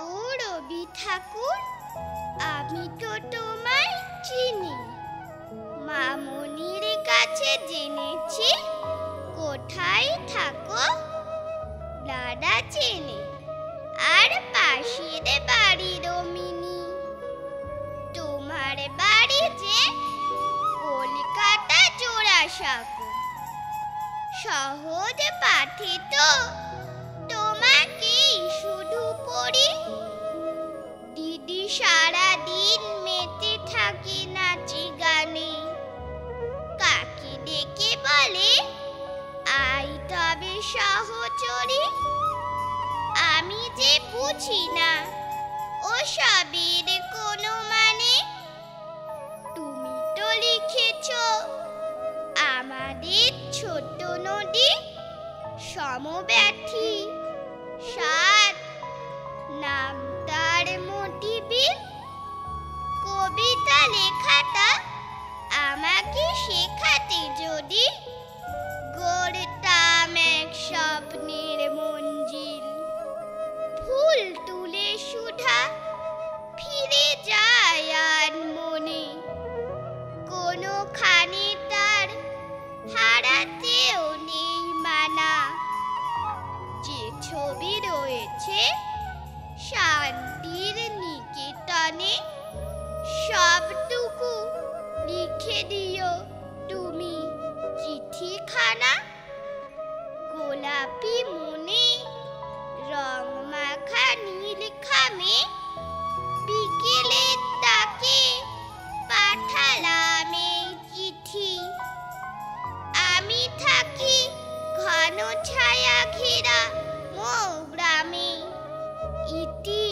ও রবি ঠাকুর, আমি তো তোমায় চিনি। মামুনির কাছে জেনেছি কোথায় থাকো। দাদা চেনে আর পাশের বাড়ির মিনি। তোমার বাড়ি যে কলকাতা জোড়াসাঁকো। সহজ পাঠে তো তোমাকেই শুধু পড়ি। দিদি সারাদিন মেতে থাকে নাচে গানে। কাকে ডেকে বলে আই তবে সহচরী। আমি যে বুঝি না ও সবের কোনো মানে। তুমি তো লিখেছ আমাদের ছোট নদী সমব্যথী সাত, নাম তার মোটিবিল। কবিতা লেখাটা আমাকে শেখাতে যদি গড়তাম এক স্বপ্নের মঞ্জিল। ফুল তুলে সুধা ফিরে যায় আর মনে। কোনোখানে তার হারাতেও নেই মানা। যে ছবি রয়েছে শান্তির নিকেতনে, সবটুকু লিখে দিও তুমি চিঠিখানা। গোলাপি মনে রং মাখা নীল খামে বিকেলের ডাকে পাঠালাম এই চিঠি। আমি থাকি ঘন ছায়া ঘেরা মৌ গ্রামে। ইতি